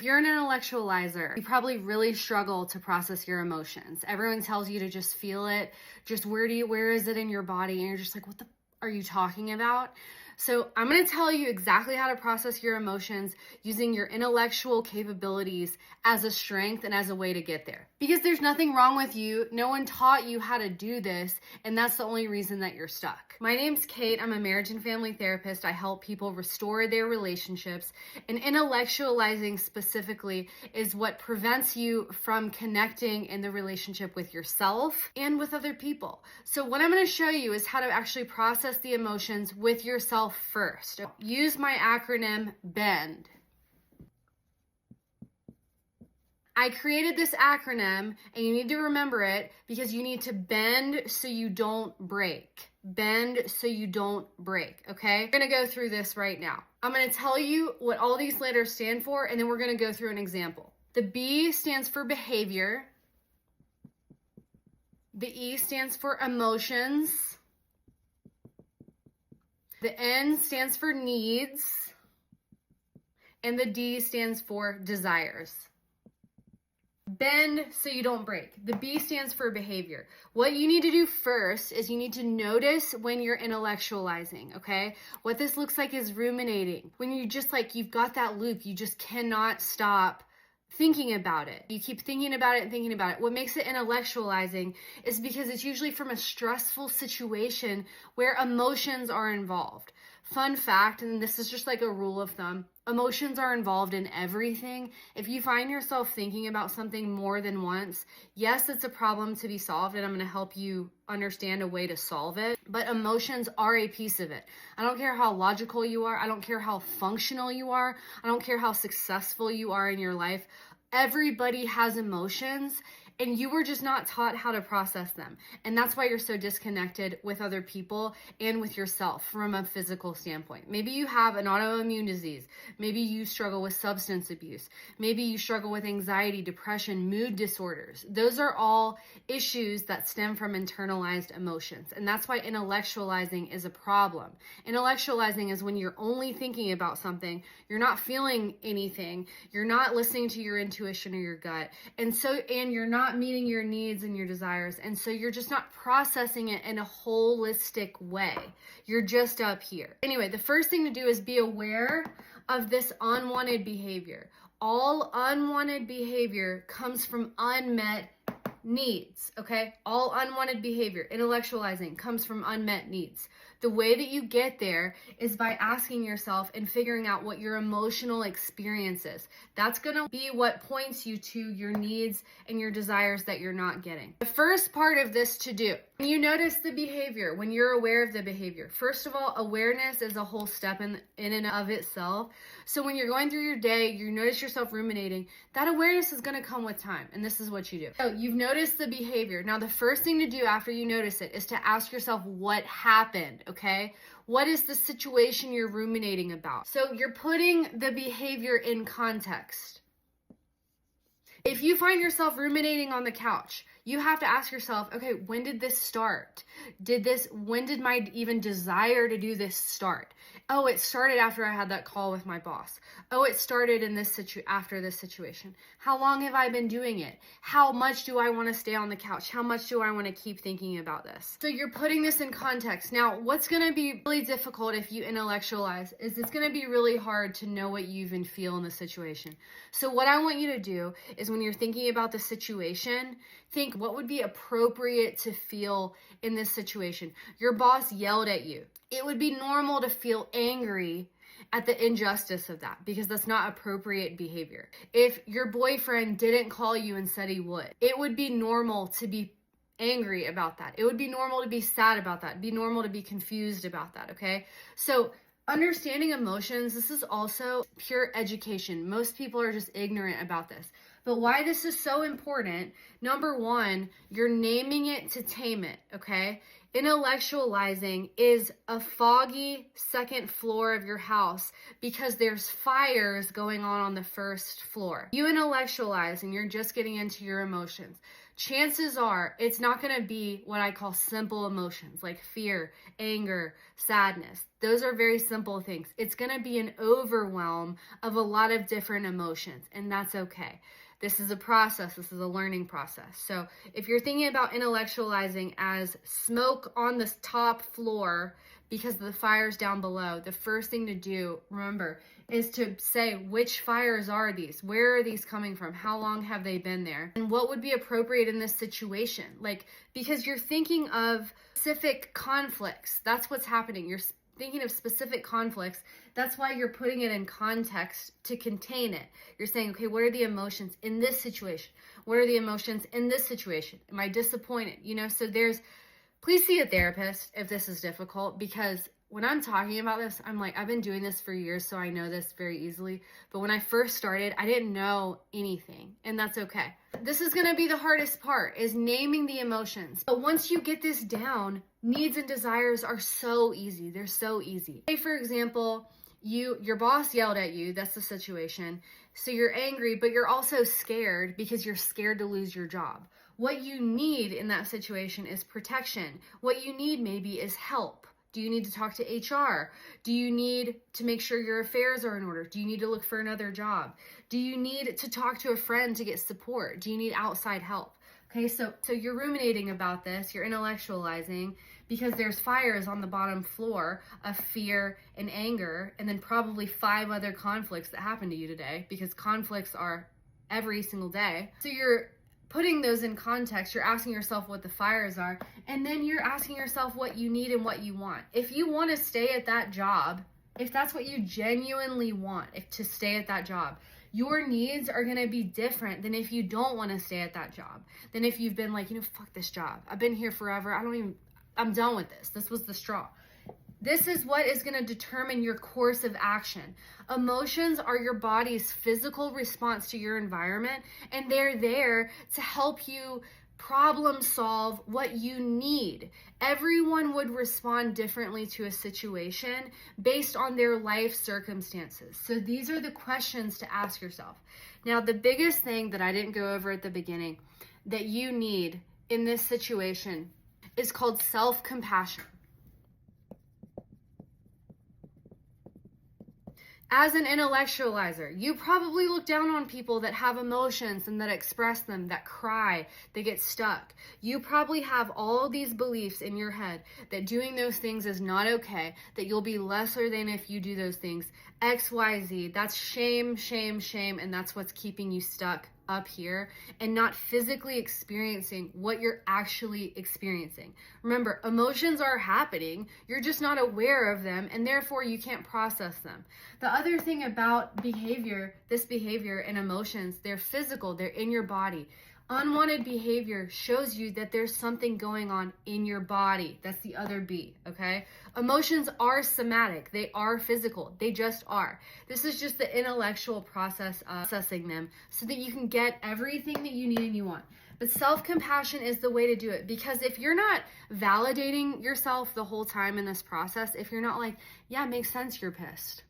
If you're an intellectualizer, you probably really struggle to process your emotions. Everyone tells you to just feel it. Just where is it in your body? And you're just like, what the are you talking about? So I'm going to tell you exactly how to process your emotions using your intellectual capabilities as a strength and as a way to get there. Because there's nothing wrong with you. No one taught you how to do this, and that's the only reason that you're stuck. My name's Kate. I'm a marriage and family therapist. I help people restore their relationships, and intellectualizing specifically is what prevents you from connecting in the relationship with yourself and with other people. So what I'm going to show you is how to actually process the emotions with yourself first. Use my acronym BEND. I created this acronym, and you need to remember it because you need to bend so you don't break. Bend so you don't break, okay? We're gonna go through this right now. I'm gonna tell you what all these letters stand for, and then we're gonna go through an example. The B stands for behavior. The E stands for emotions. The N stands for needs. And the D stands for desires. Bend so you don't break. The B stands for behavior. What you need to do first is you need to notice when you're intellectualizing, okay? What this looks like is ruminating. When you just you've got that loop, you just cannot stop thinking about it. You keep thinking about it and thinking about it. What makes it intellectualizing is because it's usually from a stressful situation where emotions are involved. Fun fact, and this is just like a rule of thumb, emotions are involved in everything. If you find yourself thinking about something more than once, yes, it's a problem to be solved, and I'm going to help you understand a way to solve it, but emotions are a piece of it. I don't care how logical you are. I don't care how functional you are. I don't care how successful you are in your life. Everybody has emotions, and you were just not taught how to process them. And that's why you're so disconnected with other people and with yourself from a physical standpoint. Maybe you have an autoimmune disease. Maybe you struggle with substance abuse. Maybe you struggle with anxiety, depression, mood disorders. Those are all issues that stem from internalized emotions. And that's why intellectualizing is a problem. Intellectualizing is when you're only thinking about something, you're not feeling anything, you're not listening to your intuition or your gut, and you're not meeting your needs and your desires, and so you're just not processing it in a holistic way. You're just up here. Anyway, the first thing to do is be aware of this unwanted behavior. All unwanted behavior comes from unmet needs, okay? All unwanted behavior, intellectualizing, comes from unmet needs. The way that you get there is by asking yourself and figuring out what your emotional experience is. That's gonna be what points you to your needs and your desires that you're not getting. The first part of this to do, when you notice the behavior, when you're aware of the behavior, first of all, awareness is a whole step in and of itself. So when you're going through your day, you notice yourself ruminating, that awareness is gonna come with time, and this is what you do. So you've noticed the behavior. Now the first thing to do after you notice it is to ask yourself what happened, okay? What is the situation you're ruminating about? So you're putting the behavior in context. If you find yourself ruminating on the couch, you have to ask yourself, okay, when did this start? When did my even desire to do this start? Oh, it started after I had that call with my boss. Oh, it started in after this situation. How long have I been doing it? How much do I want to stay on the couch? How much do I want to keep thinking about this? So you're putting this in context. Now, what's going to be really difficult if you intellectualize is it's going to be really hard to know what you even feel in the situation. So what I want you to do is when you're thinking about the situation, think what would be appropriate to feel in this situation. Your boss yelled at you. It would be normal to feel angry at the injustice of that because that's not appropriate behavior. If your boyfriend didn't call you and said he would, it would be normal to be angry about that. It would be normal to be sad about that. It'd be normal to be confused about that, okay? So understanding emotions, this is also pure education. Most people are just ignorant about this. But why this is so important, number one, you're naming it to tame it, okay? Intellectualizing is a foggy second floor of your house because there's fires going on the first floor. You intellectualize and you're just getting into your emotions. chances are it's not going to be what I call simple emotions like fear, anger, sadness. Those are very simple things. It's going to be an overwhelm of a lot of different emotions, and that's okay. This is a process. This is a learning process. So if you're thinking about intellectualizing as smoke on the top floor because the fire's down below, the first thing to do, remember, is to say, which fires are these? Where are these coming from? How long have they been there? And what would be appropriate in this situation? Like, because you're thinking of specific conflicts. That's what's happening. You're thinking of specific conflicts. That's why you're putting it in context to contain it. You're saying, okay, what are the emotions in this situation? What are the emotions in this situation? Am I disappointed? So please see a therapist if this is difficult, because when I'm talking about this, I'm like, I've been doing this for years, so I know this very easily. But when I first started, I didn't know anything, and that's okay. This is gonna be the hardest part, is naming the emotions. But once you get this down, needs and desires are so easy. They're so easy. Say, for example, your boss yelled at you, that's the situation. So you're angry, but you're also scared because you're scared to lose your job. What you need in that situation is protection. What you need maybe is help. Do you need to talk to HR? Do you need to make sure your affairs are in order? Do you need to look for another job? Do you need to talk to a friend to get support? Do you need outside help? Okay, so you're ruminating about this, you're intellectualizing, because there's fires on the bottom floor of fear and anger, and then probably 5 other conflicts that happen to you today, because conflicts are every single day. So you're putting those in context, you're asking yourself what the fires are, and then you're asking yourself what you need and what you want. If you want to stay at that job, if that's what you genuinely want, to stay at that job, your needs are going to be different than if you don't want to stay at that job. Than if you've been like, fuck this job. I've been here forever. I'm done with this. This was the straw. This is what is going to determine your course of action. Emotions are your body's physical response to your environment, and they're there to help you problem solve what you need. Everyone would respond differently to a situation based on their life circumstances. So these are the questions to ask yourself. Now, the biggest thing that I didn't go over at the beginning that you need in this situation is called self-compassion. As an intellectualizer, you probably look down on people that have emotions and that express them, that cry, that get stuck. You probably have all these beliefs in your head that doing those things is not okay, that you'll be lesser than if you do those things. X, Y, Z. That's shame, shame, shame, and that's what's keeping you stuck up here and not physically experiencing what you're actually experiencing. Remember, emotions are happening. You're just not aware of them, and therefore you can't process them. The other thing about this behavior and emotions, they're physical, they're in your body. Unwanted behavior shows you that there's something going on in your body. That's the other B, okay? Emotions are somatic. They are physical. They just are. This is just the intellectual process of processing them so that you can get everything that you need and you want. But self-compassion is the way to do it, because if you're not validating yourself the whole time in this process, if you're not like, yeah, it makes sense you're pissed.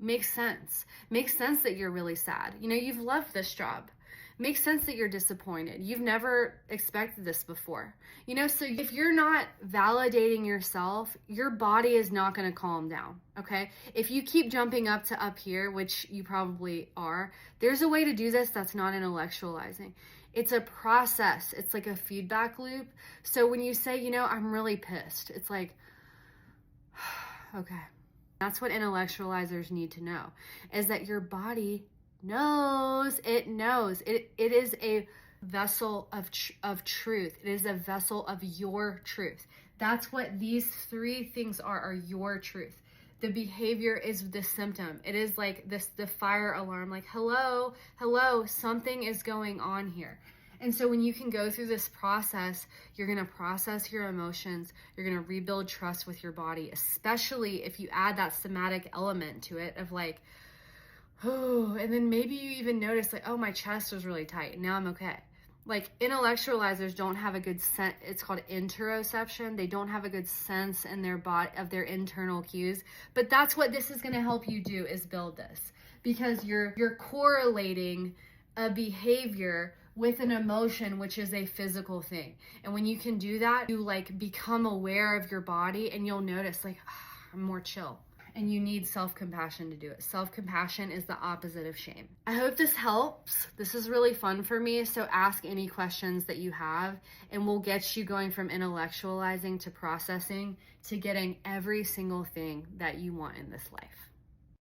Makes sense. Makes sense that you're really sad. You've loved this job. Makes sense that you're disappointed. You've never expected this before. So if you're not validating yourself, your body is not going to calm down, okay? If you keep jumping up to up here, which you probably are, there's a way to do this that's not intellectualizing. It's a process. It's like a feedback loop. So when you say, I'm really pissed, it's like, okay. That's what intellectualizers need to know, is that your body knows. It knows. It is a vessel of truth. It is a vessel of your truth. That's what these 3 things are your truth. The behavior is the symptom. It is like the fire alarm, like, hello, something is going on here. And so when you can go through this process, you're going to process your emotions. You're going to rebuild trust with your body, especially if you add that somatic element to it of like, oh, and then maybe you even notice like, oh, my chest was really tight and now I'm okay. Like, intellectualizers don't have a good sense. It's called interoception. They don't have a good sense in their body of their internal cues. But that's what this is going to help you do, is build this, because you're correlating a behavior with an emotion, which is a physical thing. And when you can do that, you like become aware of your body and you'll notice like, I'm more chill. And you need self-compassion to do it. Self-compassion is the opposite of shame. I hope this helps. This is really fun for me. So ask any questions that you have and we'll get you going from intellectualizing to processing to getting every single thing that you want in this life.